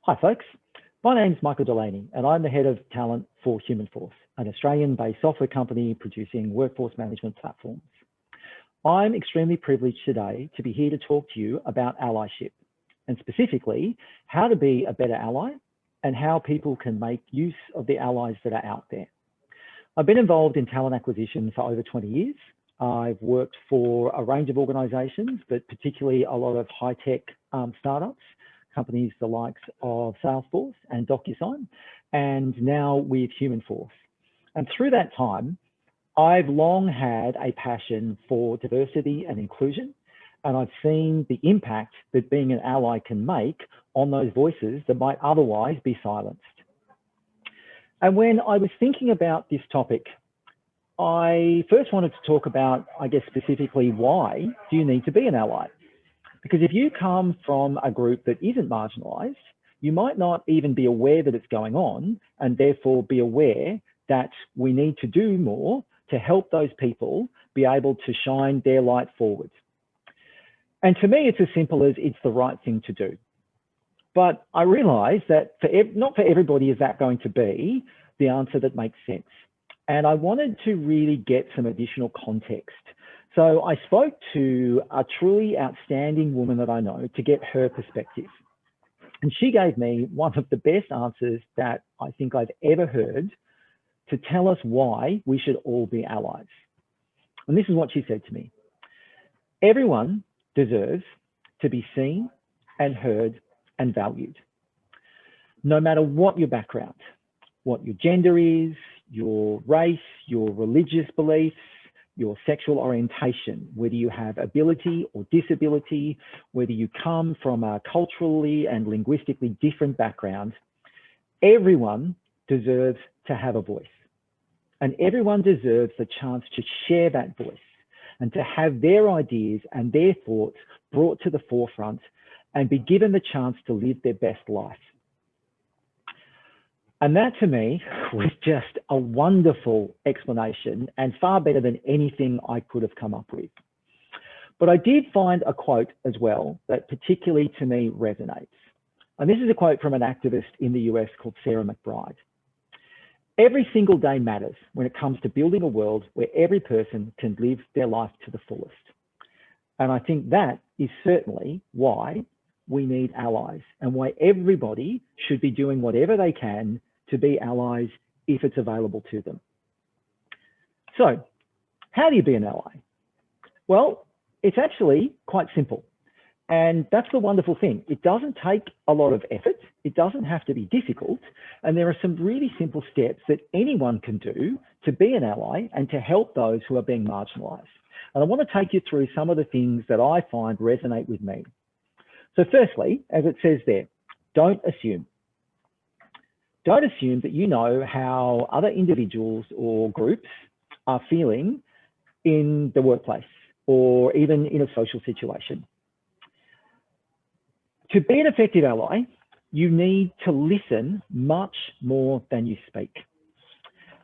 Hi folks, my name's Michael Delaney and I'm the head of talent for Humanforce, an Australian-based software company producing workforce management platforms. I'm extremely privileged today to be here to talk to you about allyship and specifically how to be a better ally and how people can make use of the allies that are out there. I've been involved in talent acquisition for over 20 years. I've worked for a range of organizations, but particularly a lot of high-tech startups, companies the likes of Salesforce and DocuSign, and now with Humanforce. And through that time, I've long had a passion for diversity and inclusion, and I've seen the impact that being an ally can make on those voices that might otherwise be silenced. And when I was thinking about this topic, I first wanted to talk about, I guess, specifically, why do you need to be an ally? Because if you come from a group that isn't marginalized, you might not even be aware that it's going on and therefore be aware that we need to do more to help those people be able to shine their light forward. And to me, it's as simple as it's the right thing to do. But I realize that not for everybody is that going to be the answer that makes sense. And I wanted to really get some additional context. So I spoke to a truly outstanding woman that I know to get her perspective. And she gave me one of the best answers that I think I've ever heard to tell us why we should all be allies. And this is what she said to me. Everyone deserves to be seen and heard and valued, no matter what your background, what your gender is, your race, your religious beliefs, your sexual orientation, whether you have ability or disability, whether you come from a culturally and linguistically different background, everyone deserves to have a voice. And everyone deserves the chance to share that voice and to have their ideas and their thoughts brought to the forefront and be given the chance to live their best life. And that to me was just a wonderful explanation and far better than anything I could have come up with. But I did find a quote as well that particularly to me resonates. And this is a quote from an activist in the US called Sarah McBride. Every single day matters when it comes to building a world where every person can live their life to the fullest. And I think that is certainly why we need allies and why everybody should be doing whatever they can to be allies if it's available to them. So how do you be an ally? Well, it's actually quite simple. And that's the wonderful thing. It doesn't take a lot of effort. It doesn't have to be difficult. And there are some really simple steps that anyone can do to be an ally and to help those who are being marginalized. And I want to take you through some of the things that I find resonate with me. So firstly, as it says there, don't assume. Don't assume that you know how other individuals or groups are feeling in the workplace or even in a social situation. To be an effective ally, you need to listen much more than you speak.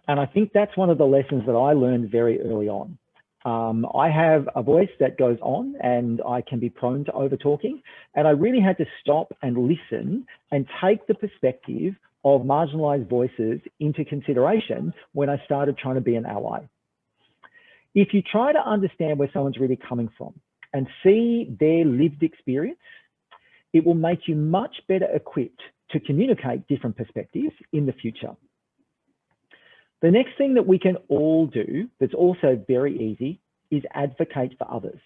And I think that's one of the lessons that I learned very early on. I have a voice that goes on and I can be prone to over talking. And I really had to stop and listen and take the perspective of marginalized voices into consideration when I started trying to be an ally. If you try to understand where someone's really coming from and see their lived experience, it will make you much better equipped to communicate different perspectives in the future. The next thing that we can all do that's also very easy is advocate for others.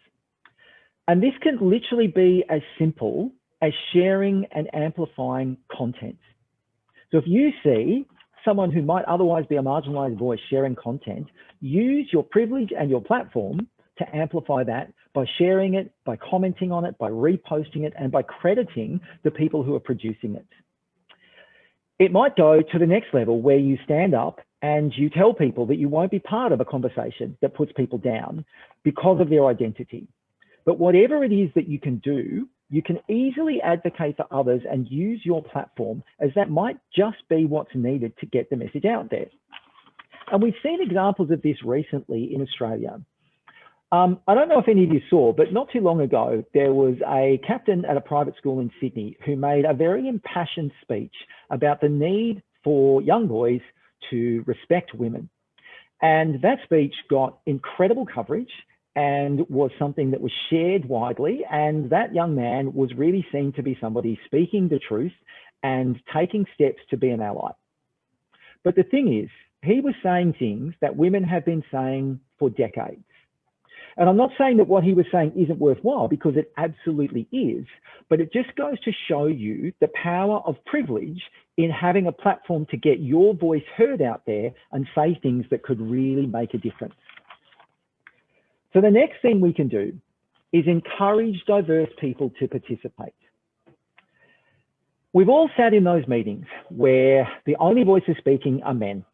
And this can literally be as simple as sharing and amplifying content. So if you see someone who might otherwise be a marginalized voice sharing content, use your privilege and your platform to amplify that by sharing it, by commenting on it, by reposting it, and by crediting the people who are producing it. It might go to the next level where you stand up and you tell people that you won't be part of a conversation that puts people down because of their identity. But whatever it is that you can do, you can easily advocate for others and use your platform, as that might just be what's needed to get the message out there. And we've seen examples of this recently in Australia. I don't know if any of you saw, but not too long ago, there was a captain at a private school in Sydney who made a very impassioned speech about the need for young boys to respect women. And that speech got incredible coverage and was something that was shared widely. And that young man was really seen to be somebody speaking the truth and taking steps to be an ally. But the thing is, he was saying things that women have been saying for decades. And I'm not saying that what he was saying isn't worthwhile, because it absolutely is, but it just goes to show you the power of privilege in having a platform to get your voice heard out there and say things that could really make a difference. So the next thing we can do is encourage diverse people to participate. We've all sat in those meetings where the only voices speaking are men,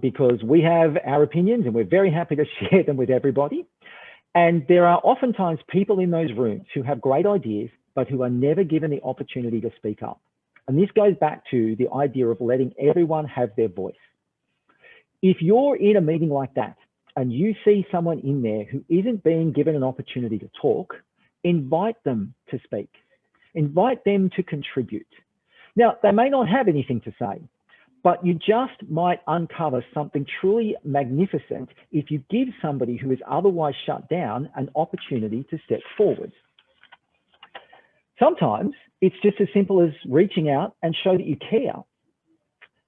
because we have our opinions and we're very happy to share them with everybody. And there are oftentimes people in those rooms who have great ideas, but who are never given the opportunity to speak up. And this goes back to the idea of letting everyone have their voice. If you're in a meeting like that and you see someone in there who isn't being given an opportunity to talk, invite them to speak. Invite them to contribute. Now, they may not have anything to say, but you just might uncover something truly magnificent if you give somebody who is otherwise shut down an opportunity to step forward. Sometimes it's just as simple as reaching out and show that you care.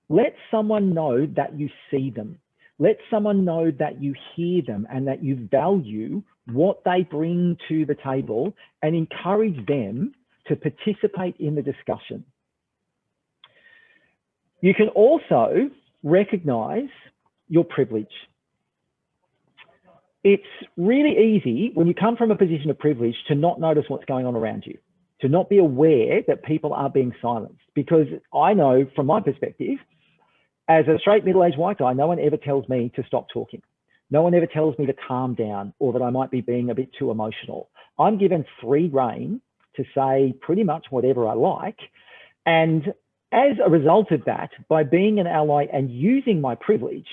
Let someone know that you see them. Let someone know that you hear them and that you value what they bring to the table, and encourage them to participate in the discussion. You can also recognize your privilege. It's really easy when you come from a position of privilege to not notice what's going on around you, to not be aware that people are being silenced. Because I know from my perspective, as a straight middle-aged white guy, no one ever tells me to stop talking. No one ever tells me to calm down, or that I might be being a bit too emotional. I'm given free rein to say pretty much whatever I like. And as a result of that, by being an ally and using my privilege,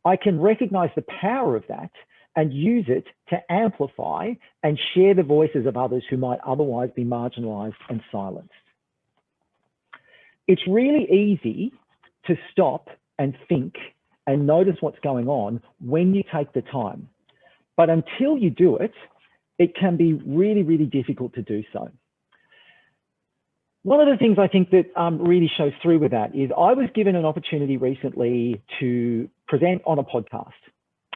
I can recognize the power of that and use it to amplify and share the voices of others who might otherwise be marginalized and silenced. It's really easy to stop and think and notice what's going on when you take the time. But until you do it, it can be really, really difficult to do so. One of the things I think that really shows through with that is I was given an opportunity recently to present on a podcast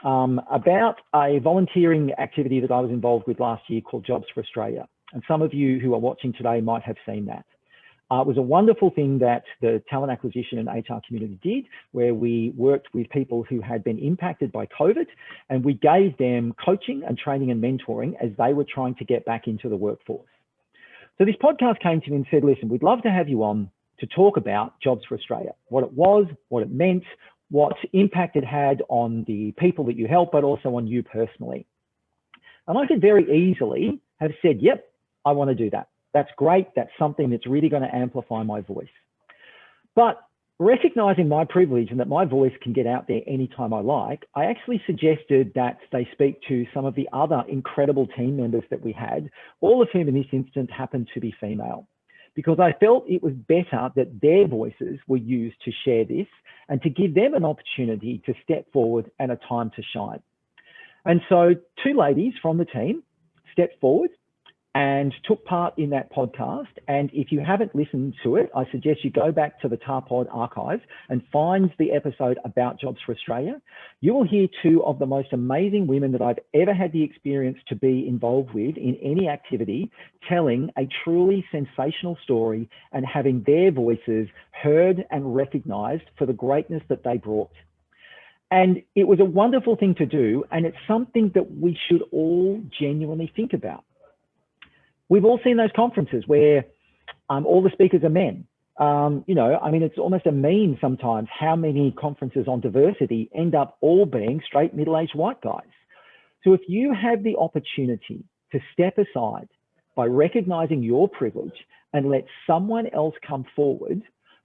about a volunteering activity that I was involved with last year called Jobs for Australia. And some of you who are watching today might have seen that. It was a wonderful thing that the talent acquisition and HR community did, where we worked with people who had been impacted by COVID, and we gave them coaching and training and mentoring as they were trying to get back into the workforce. So this podcast came to me and said, listen, we'd love to have you on to talk about Jobs for Australia, what it was, what it meant, what impact it had on the people that you help, but also on you personally. And I could very easily have said, yep, I want to do that. That's great. That's something that's really going to amplify my voice. But recognizing my privilege and that my voice can get out there anytime I like, I actually suggested that they speak to some of the other incredible team members that we had, all of whom in this instance happened to be female, because I felt it was better that their voices were used to share this and to give them an opportunity to step forward and a time to shine. And so 2 ladies from the team stepped forward and took part in that podcast. And if you haven't listened to it, I suggest you go back to the TARPod archive and find the episode about Jobs for Australia. You will hear 2 of the most amazing women that I've ever had the experience to be involved with in any activity, telling a truly sensational story and having their voices heard and recognized for the greatness that they brought. And it was a wonderful thing to do. And it's something that we should all genuinely think about. We've all seen those conferences where all the speakers are men. You know, I mean, it's almost a meme sometimes how many conferences on diversity end up all being straight middle-aged white guys. So if you have the opportunity to step aside by recognizing your privilege and let someone else come forward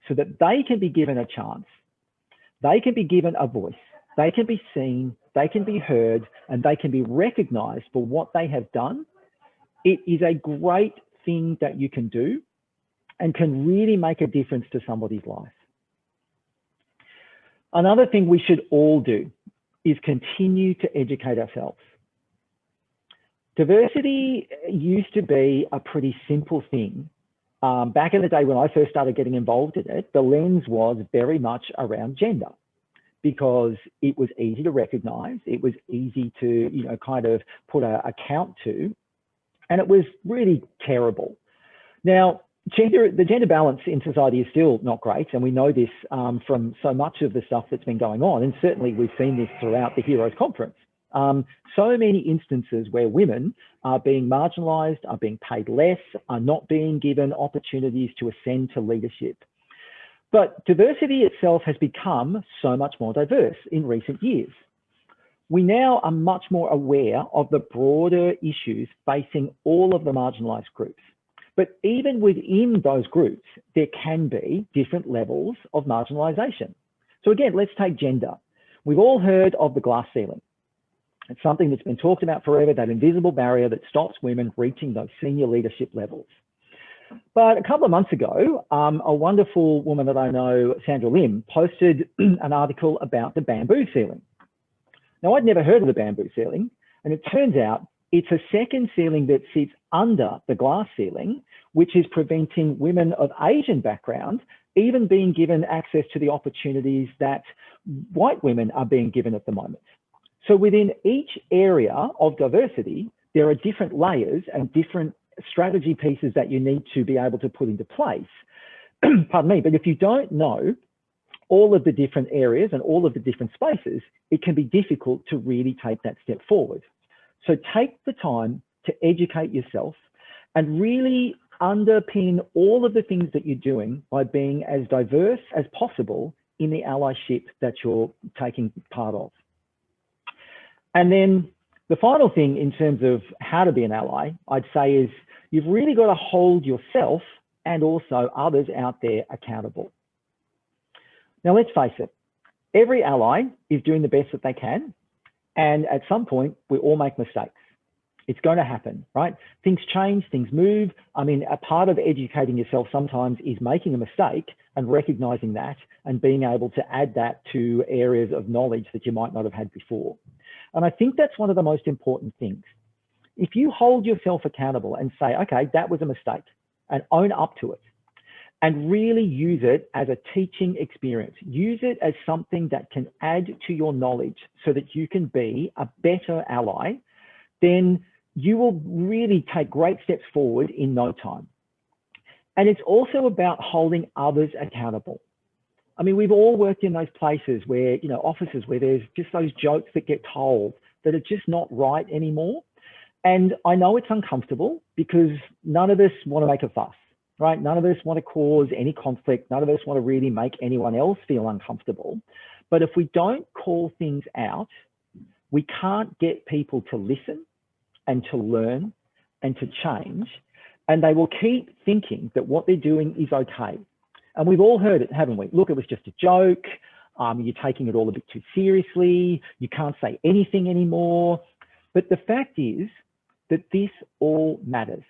so that they can be given a chance, they can be given a voice, they can be seen, they can be heard, and they can be recognized for what they have done, it is a great thing that you can do and can really make a difference to somebody's life. Another thing we should all do is continue to educate ourselves. Diversity used to be a pretty simple thing. Back in the day when I first started getting involved in it, the lens was very much around gender, because it was easy to recognize, it was easy to, kind of put a count to, and it was really terrible. Now, the gender balance in society is still not great, and we know this from so much of the stuff that's been going on, and certainly we've seen this throughout the Heroes Conference. So many instances where women are being marginalised, are being paid less, are not being given opportunities to ascend to leadership. But diversity itself has become so much more diverse in recent years. We now are much more aware of the broader issues facing all of the marginalised groups. But even within those groups, there can be different levels of marginalisation. So again, let's take gender. We've all heard of the glass ceiling. It's something that's been talked about forever, that invisible barrier that stops women reaching those senior leadership levels. But a couple of months ago, a wonderful woman that I know, Sandra Lim, posted an article about the bamboo ceiling. Now, I'd never heard of the bamboo ceiling, and it turns out it's a second ceiling that sits under the glass ceiling, which is preventing women of Asian background even being given access to the opportunities that white women are being given at the moment. So within each area of diversity, there are different layers and different strategy pieces that you need to be able to put into place. Pardon me, but if you don't know all of the different areas and all of the different spaces, it can be difficult to really take that step forward. So take the time to educate yourself and really underpin all of the things that you're doing by being as diverse as possible in the allyship that you're taking part of. And then the final thing in terms of how to be an ally, I'd say, is you've really got to hold yourself and also others out there accountable. Now, let's face it, every ally is doing the best that they can. And at some point, we all make mistakes. It's going to happen, right? Things change, things move. I mean, a part of educating yourself sometimes is making a mistake and recognizing that and being able to add that to areas of knowledge that you might not have had before. And I think that's one of the most important things. If you hold yourself accountable and say, okay, that was a mistake, and own up to it, and really use it as a teaching experience, use it as something that can add to your knowledge so that you can be a better ally, then you will really take great steps forward in no time. And it's also about holding others accountable. I mean, we've all worked in those places where, offices where there's just those jokes that get told that are just not right anymore. And I know it's uncomfortable because none of us want to make a fuss, right? None of us want to cause any conflict. None of us want to really make anyone else feel uncomfortable. But if we don't call things out, we can't get people to listen and to learn and to change. And they will keep thinking that what they're doing is okay. And we've all heard it, haven't we? Look, it was just a joke. You're taking it all a bit too seriously. You can't say anything anymore. But the fact is that this all matters.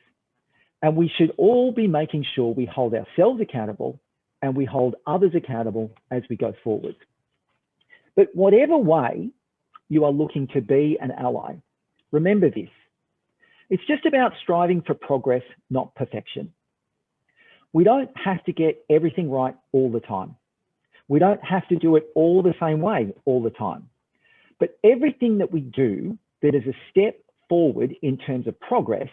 And we should all be making sure we hold ourselves accountable and we hold others accountable as we go forward. But whatever way you are looking to be an ally, remember this. It's just about striving for progress, not perfection. We don't have to get everything right all the time. We don't have to do it all the same way all the time. But everything that we do that is a step forward in terms of progress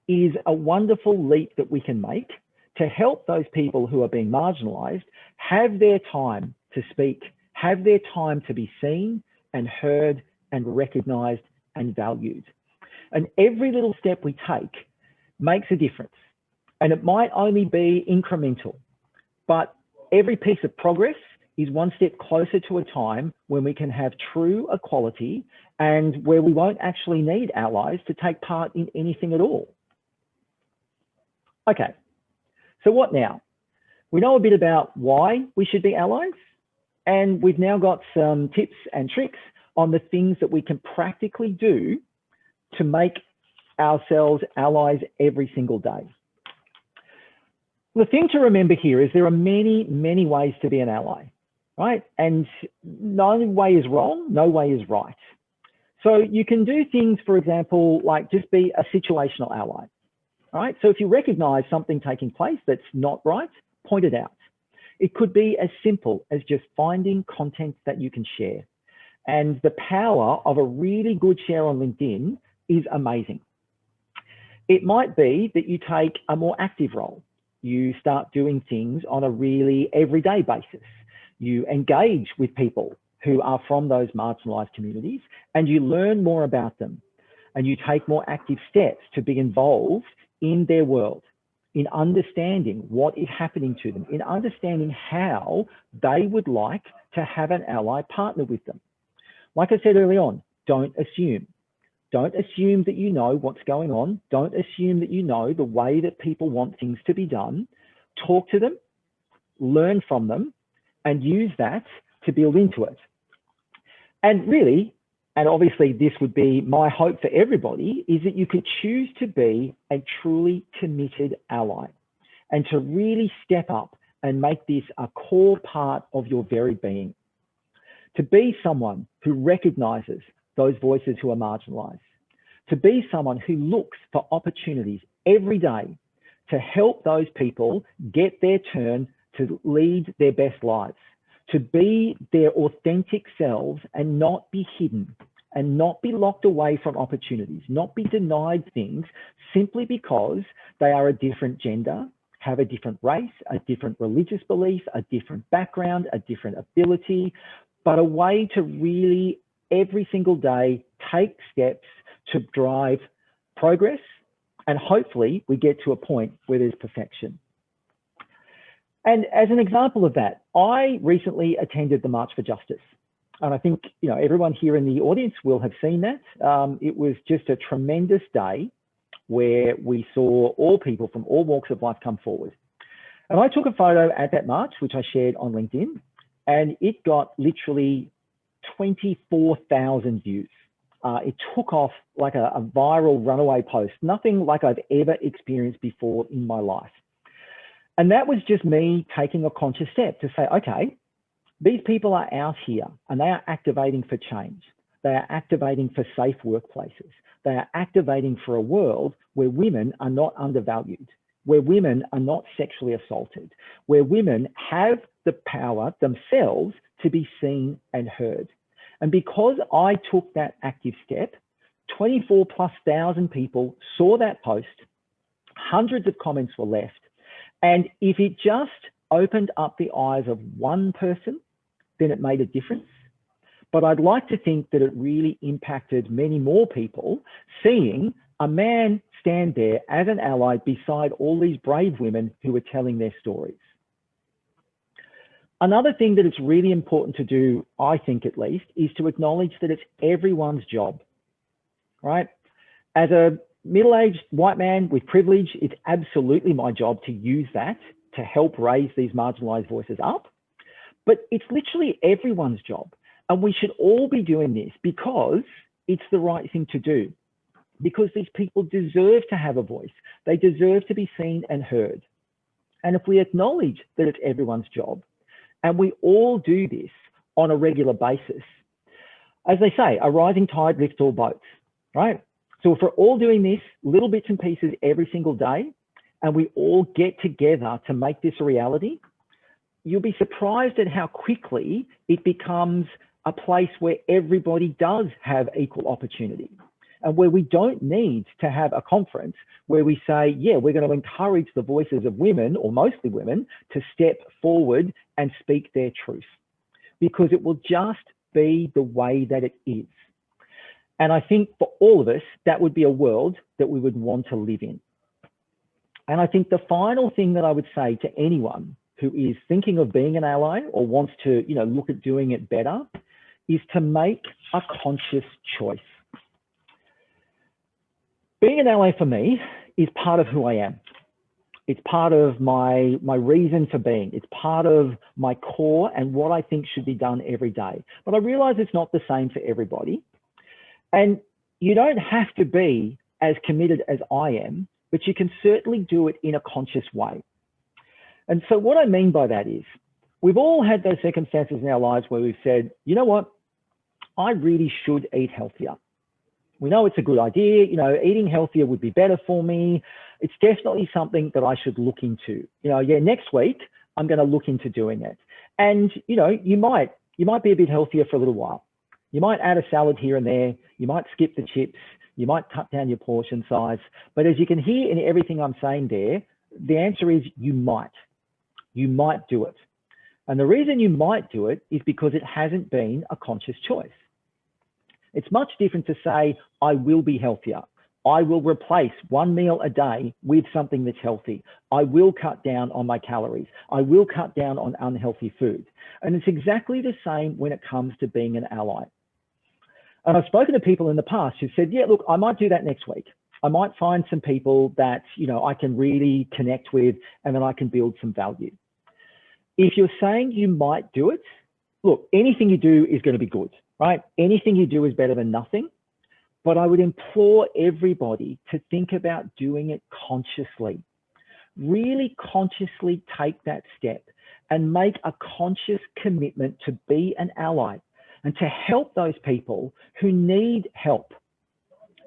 is a wonderful leap that we can make to help those people who are being marginalized have their time to speak, have their time to be seen and heard and recognized and valued. And every little step we take makes a difference. And it might only be incremental, but every piece of progress is one step closer to a time when we can have true equality and where we won't actually need allies to take part in anything at all. Okay, so what now? We know a bit about why we should be allies, and we've now got some tips and tricks on the things that we can practically do to make ourselves allies every single day. The thing to remember here is there are many, many ways to be an ally, right? And no way is wrong, no way is right. So you can do things, for example, like just be a situational ally, right? So if you recognize something taking place that's not right, point it out. It could be as simple as just finding content that you can share. And the power of a really good share on LinkedIn is amazing. It might be that you take a more active role. You start doing things on a really everyday basis. You engage with people who are from those marginalized communities and you learn more about them. And you take more active steps to be involved in their world, in understanding what is happening to them, in understanding how they would like to have an ally partner with them. Like I said early on, don't assume. Don't assume that you know what's going on. Don't assume that you know the way that people want things to be done. Talk to them, learn from them, and use that to build into it. And really, and obviously this would be my hope for everybody, is that you could choose to be a truly committed ally and to really step up and make this a core part of your very being. To be someone who recognizes those voices who are marginalized, to be someone who looks for opportunities every day to help those people get their turn to lead their best lives, to be their authentic selves and not be hidden and not be locked away from opportunities, not be denied things simply because they are a different gender, have a different race, a different religious belief, a different background, a different ability, but a way to really every single day take steps to drive progress, and hopefully we get to a point where there's perfection. And as an example of that, I recently attended the March for Justice. And I think everyone here in the audience will have seen that. It was just a tremendous day where we saw all people from all walks of life come forward. And I took a photo at that march, which I shared on LinkedIn, and it got literally 24,000 views. It took off like a viral runaway post, nothing like I've ever experienced before in my life. And that was just me taking a conscious step to say, okay, these people are out here and they are activating for change. They are activating for safe workplaces. They are activating for a world where women are not undervalued, where women are not sexually assaulted, where women have the power themselves to be seen and heard. And because I took that active step, 24,000+ people saw that post, hundreds of comments were left. And if it just opened up the eyes of one person, then it made a difference. But I'd like to think that it really impacted many more people, seeing a man stand there as an ally beside all these brave women who were telling their stories. Another thing that it's really important to do, I think at least, is to acknowledge that it's everyone's job, right? As a middle-aged white man with privilege, it's absolutely my job to use that to help raise these marginalized voices up. But it's literally everyone's job. And we should all be doing this because it's the right thing to do. Because these people deserve to have a voice. They deserve to be seen and heard. And if we acknowledge that it's everyone's job, and we all do this on a regular basis, as they say, a rising tide lifts all boats, right? So if we're all doing this little bits and pieces every single day, and we all get together to make this a reality, you'll be surprised at how quickly it becomes a place where everybody does have equal opportunity, and where we don't need to have a conference where we say, yeah, we're going to encourage the voices of women, or mostly women, to step forward and speak their truth, because it will just be the way that it is. And I think for all of us, that would be a world that we would want to live in. And I think the final thing that I would say to anyone who is thinking of being an ally or wants to, look at doing it better, is to make a conscious choice. Being an ally for me is part of who I am. It's part of my reason for being. It's part of my core and what I think should be done every day. But I realize it's not the same for everybody. And you don't have to be as committed as I am, but you can certainly do it in a conscious way. And so what I mean by that is, we've all had those circumstances in our lives where we've said, you know what, I really should eat healthier. We know it's a good idea, you know, eating healthier would be better for me. It's definitely something that I should look into. You know, yeah, next week, I'm going to look into doing it. And, you know, you might be a bit healthier for a little while. You might add a salad here and there. You might skip the chips. You might cut down your portion size. But as you can hear in everything I'm saying there, the answer is you might. You might do it. And the reason you might do it is because it hasn't been a conscious choice. It's much different to say, I will be healthier. I will replace one meal a day with something that's healthy. I will cut down on my calories. I will cut down on unhealthy food. And it's exactly the same when it comes to being an ally. And I've spoken to people in the past who said, yeah, look, I might do that next week. I might find some people that, you know, I can really connect with and then I can build some value. If you're saying you might do it, look, anything you do is going to be good, right? Anything you do is better than nothing. But I would implore everybody to think about doing it consciously. Really consciously take that step and make a conscious commitment to be an ally and to help those people who need help.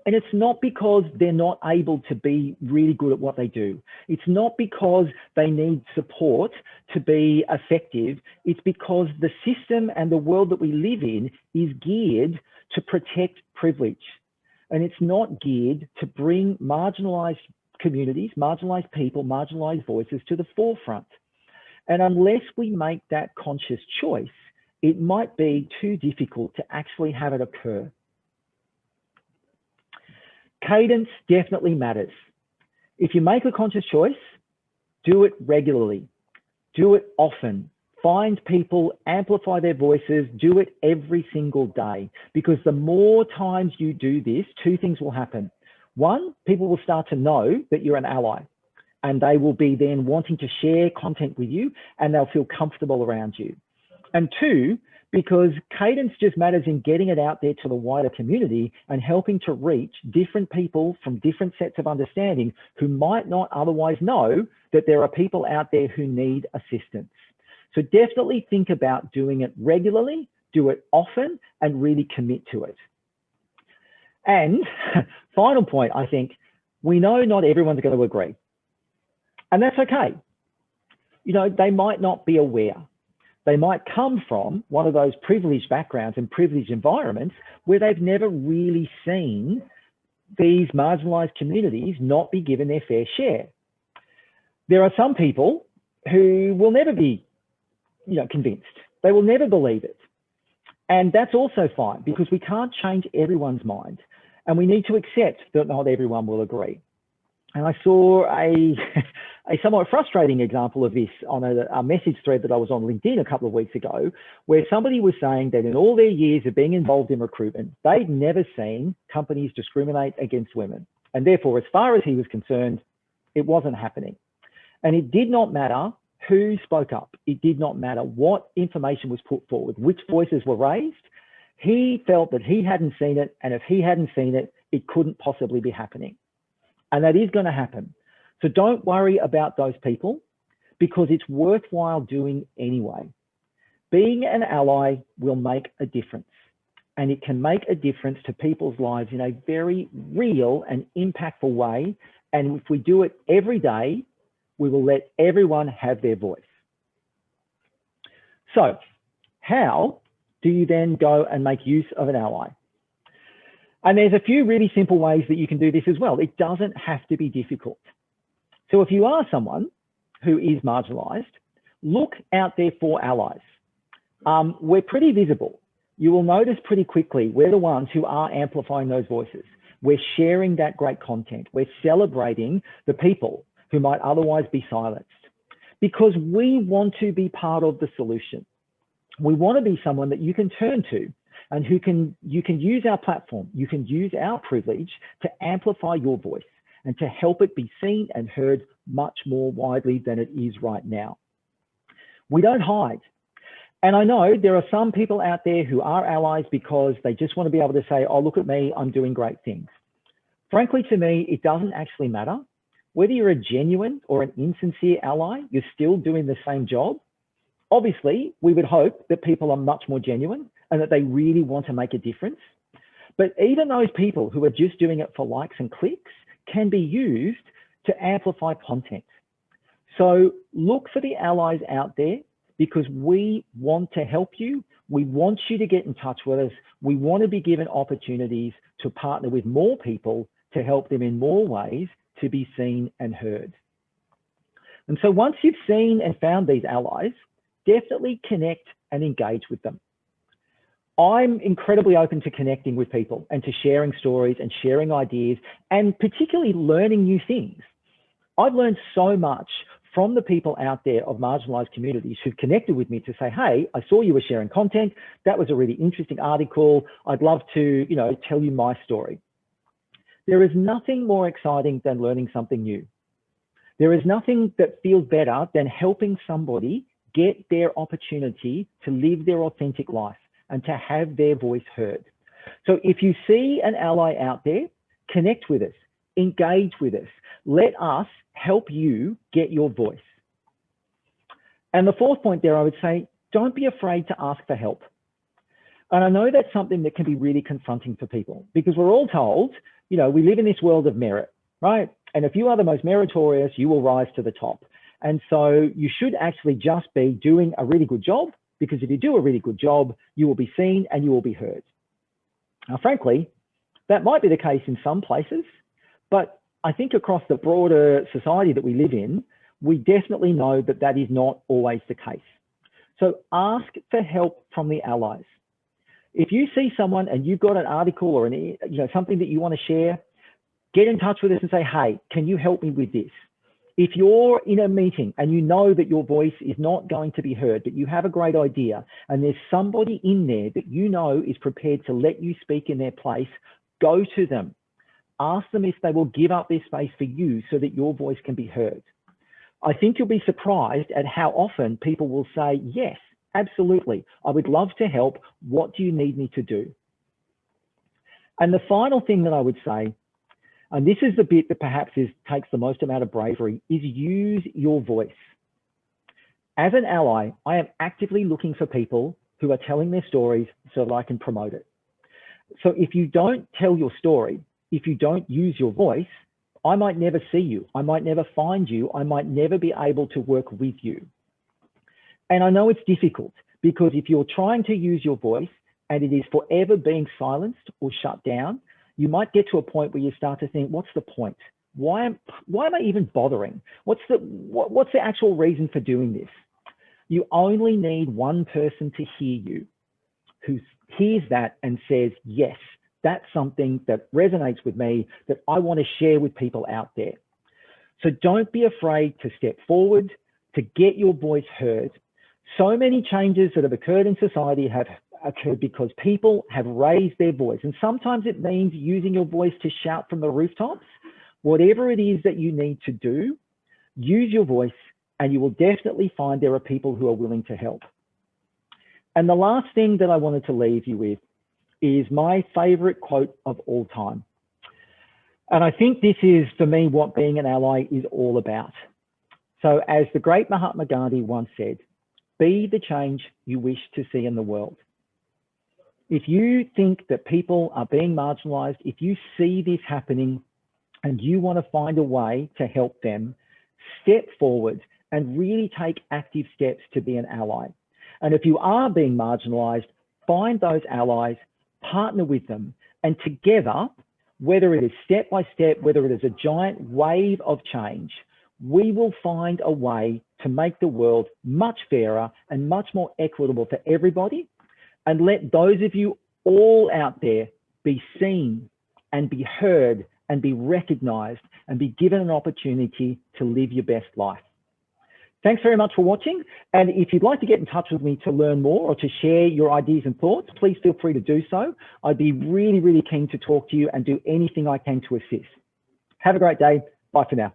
And it's not because they're not able to be really good at what they do. It's not because they need support to be effective. It's because the system and the world that we live in is geared to protect privilege. And it's not geared to bring marginalized communities, marginalized people, marginalized voices to the forefront. And unless we make that conscious choice, it might be too difficult to actually have it occur. Cadence definitely matters. If you make a conscious choice, do it regularly, do it often. Find people, amplify their voices, do it every single day. Because the more times you do this, two things will happen. One, people will start to know that you're an ally and they will be then wanting to share content with you and they'll feel comfortable around you. And two, because cadence just matters in getting it out there to the wider community and helping to reach different people from different sets of understanding who might not otherwise know that there are people out there who need assistance. So definitely think about doing it regularly, do it often, and really commit to it. And final point, I think, we know not everyone's going to agree. And that's okay. You know, they might not be aware. They might come from one of those privileged backgrounds and privileged environments where they've never really seen these marginalized communities not be given their fair share. There are some people who will never be convinced. They will never believe it. And that's also fine because we can't change everyone's mind and we need to accept that not everyone will agree. And I saw a somewhat frustrating example of this on a message thread that I was on LinkedIn a couple of weeks ago, where somebody was saying that in all their years of being involved in recruitment, they'd never seen companies discriminate against women. And therefore, as far as he was concerned, it wasn't happening. And it did not matter who spoke up. It did not matter what information was put forward, which voices were raised. He felt that he hadn't seen it. And if he hadn't seen it, it couldn't possibly be happening. And that is going to happen. So don't worry about those people because it's worthwhile doing anyway. Being an ally will make a difference, and it can make a difference to people's lives in a very real and impactful way. And if we do it every day, we will let everyone have their voice. So how do you then go and make use of an ally? And there's a few really simple ways that you can do this as well. It doesn't have to be difficult. So if you are someone who is marginalized, look out there for allies. We're pretty visible. You will notice pretty quickly we're the ones who are amplifying those voices. We're sharing that great content. We're celebrating the people who might otherwise be silenced because we want to be part of the solution. We want to be someone that you can turn to and you can use our platform, you can use our privilege to amplify your voice and to help it be seen and heard much more widely than it is right now. We don't hide. And I know there are some people out there who are allies because they just want to be able to say, oh, look at me, I'm doing great things. Frankly, to me, it doesn't actually matter. Whether you're a genuine or an insincere ally, you're still doing the same job. Obviously, we would hope that people are much more genuine and that they really want to make a difference. But even those people who are just doing it for likes and clicks can be used to amplify content. So look for the allies out there, because we want to help you. We want you to get in touch with us. We want to be given opportunities to partner with more people to help them in more ways to be seen and heard. And so once you've seen and found these allies, definitely connect and engage with them. I'm incredibly open to connecting with people and to sharing stories and sharing ideas, and particularly learning new things. I've learned so much from the people out there of marginalized communities who've connected with me to say, hey, I saw you were sharing content. That was a really interesting article. I'd love to, tell you my story. There is nothing more exciting than learning something new. There is nothing that feels better than helping somebody get their opportunity to live their authentic life and to have their voice heard. So if you see an ally out there, connect with us, engage with us. Let us help you get your voice. And the fourth point there, I would say, don't be afraid to ask for help. And I know that's something that can be really confronting for people, because we're all told, we live in this world of merit, right? And if you are the most meritorious, you will rise to the top. And so you should actually just be doing a really good job, because if you do a really good job, you will be seen and you will be heard. Now, frankly, that might be the case in some places, but I think across the broader society that we live in, we definitely know that that is not always the case. So ask for help from the allies. If you see someone and you've got an article or something that you want to share, get in touch with us and say, hey, can you help me with this? If you're in a meeting and you know that your voice is not going to be heard, but you have a great idea and there's somebody in there that you know is prepared to let you speak in their place, go to them. Ask them if they will give up their space for you so that your voice can be heard. I think you'll be surprised at how often people will say, yes, absolutely, I would love to help. What do you need me to do? And the final thing that I would say, and this is the bit that perhaps takes the most amount of bravery, is use your voice. As an ally, I am actively looking for people who are telling their stories so that I can promote it. So if you don't tell your story, if you don't use your voice, I might never see you. I might never find you. I might never be able to work with you. And I know it's difficult, because if you're trying to use your voice and it is forever being silenced or shut down, you might get to a point where you start to think, what's the point? Why am I even bothering? What's the actual reason for doing this? You only need one person to hear you, who hears that and says, yes, that's something that resonates with me, that I want to share with people out there. So don't be afraid to step forward, to get your voice heard. So many changes that have occurred in society have occurred because people have raised their voice. And sometimes it means using your voice to shout from the rooftops. Whatever it is that you need to do, use your voice, and you will definitely find there are people who are willing to help. And the last thing that I wanted to leave you with is my favorite quote of all time. And I think this is, for me, what being an ally is all about. So as the great Mahatma Gandhi once said, be the change you wish to see in the world. If you think that people are being marginalized, if you see this happening and you want to find a way to help them, step forward and really take active steps to be an ally. And if you are being marginalized, find those allies, partner with them, and together, whether it is step by step, whether it is a giant wave of change, we will find a way to make the world much fairer and much more equitable for everybody. And let those of you all out there be seen and be heard and be recognized and be given an opportunity to live your best life. Thanks very much for watching. And if you'd like to get in touch with me to learn more or to share your ideas and thoughts, please feel free to do so. I'd be really, really keen to talk to you and do anything I can to assist. Have a great day. Bye for now.